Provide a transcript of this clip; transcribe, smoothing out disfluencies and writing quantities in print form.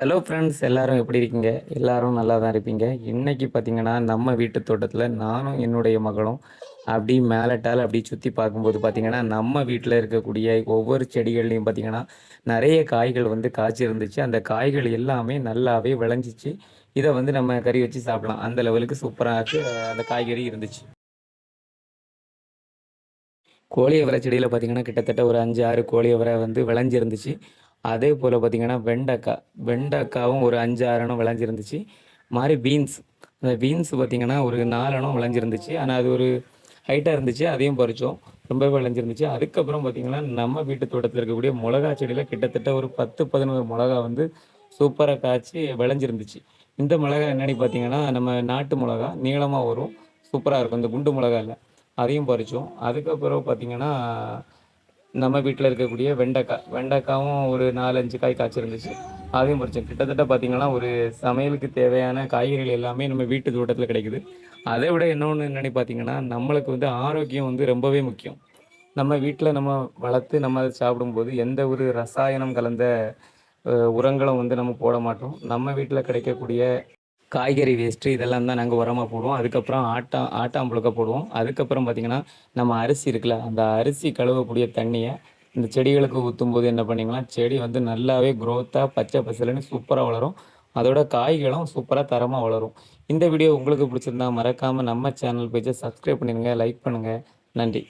Hello friends எல்லாரும் எப்படி இருக்கீங்க? எல்லாரும் நல்லா தான் இருப்பீங்க. இன்னைக்கு பார்த்தீங்கன்னா, நம்ம வீட்டு தோட்டத்தில நானும் என்னுடைய மகளும் அப்படி மேலட்டால அப்படி சுத்தி பார்க்கும்போது பார்த்தீங்கன்னா, நம்ம வீட்ல இருக்கக்கூடிய ஒவ்வொரு செடிகள்லயும் பார்த்தீங்கன்னா, நெறைய காய்கள் வந்து காய்ச்சிருந்துச்சு. அந்த காய்கள் எல்லாமே நல்லாவே விளைஞ்சிச்சு. இத வந்து நம்ம கறி வச்சு சாப்பிடலாம். அந்த லெவலுக்கு சூப்பராக அந்த காய்கறி இருந்துச்சு. கோழியவர செடியில பார்த்தீங்கன்னா, கிட்டத்தட்ட ஒரு 5, 6 கோழியவர வந்து விளைஞ்சிருந்துச்சு. அதேபோல பார்த்தீங்கன்னா, வெண்டைக்காவும் ஒரு 5, 6 எனம் விளைஞ்சிருந்துச்சு. மாரி பீன்ஸ், அந்த பீன்ஸ் பார்த்தீங்கன்னா, ஒரு 4 எனம் விளைஞ்சிருந்துச்சு. ஆனா, அது ஒரு ஹைட்டா இருந்துச்சு. அதையும் பறிச்சோம். ரொம்பவே விளைஞ்சிருந்துச்சு. அதுக்கப்புறம் பார்த்தீங்கன்னா, நம்ம வீட்டு தோட்டத்தில இருக்கக்கூடிய மொளகா செடியில கிட்டத்தட்ட ஒரு 10, 11 மொளகா வந்து சூப்பரா காய்ச்சி விளைஞ்சிருந்துச்சு. இந்த மிளகா என்னன்னு பார்த்தீங்கன்னா, நம்ம நாட்டு மொளகா. நீளமா வரும். சூப்பரா இருக்கும். இந்த குண்டு மொளகா இல்ல. அதையும் பறிச்சோம். அதுக்கப்புறம் பார்த்தீங்கன்னா, நம்ம வீட்ல இருக்கக்கூடிய வெண்டைக்காவும் ஒரு 4, 5 காய் காய்ச்சிருந்துச்சு. அதையும் பறிச்சோம். கிட்டத்தட்ட பார்த்தீங்கன்னா, ஒரு சமையலுக்கு தேவையான காய்கறிகள் எல்லாமே நம்ம வீட்டு தோட்டத்தில கிடைக்குது. அதை விட இன்னொன்னு என்னன்னு பார்த்தீங்கன்னா, நம்மளுக்கு வந்து ஆரோக்கியம் வந்து ரொம்பவே முக்கியம். நம்ம வீட்ல நம்ம வளர்த்து நம்ம அத சாப்பிடும்போது, எந்த ஒரு ரசாயனம் கலந்த உரங்களும் வந்து நம்ம போட மாட்டோம். நம்ம வீட்ல கிடைக்கக்கூடிய காய்கறி வேஸ்ட்டு இதெல்லாம் தான் நாங்க உரமா போடுவோம். அதுக்கப்புறம் ஆட்டாம் புழுக்க போடுவோம். அதுக்கப்புறம் பார்த்தீங்கன்னா, நம்ம அரிசி இருக்குல்ல, அந்த அரிசி கழுவக்கூடிய தண்ணிய இந்த செடிகளுக்கு ஊத்தும்போது என்ன பண்ணீங்கன்னா, செடி வந்து நல்லாவே குரோத்தா பச்சை பசேல்ன்னு சூப்பரா வளரும். அதோட காய்களும் சூப்பரா தரமா வளரும். இந்த வீடியோ உங்களுக்கு பிடிச்சிருந்தா மறக்காம நம்ம சேனல் பேஜ சப்ஸ்கிரைப் பண்ணிருங்க, லைக் பண்ணுங்க. நன்றி.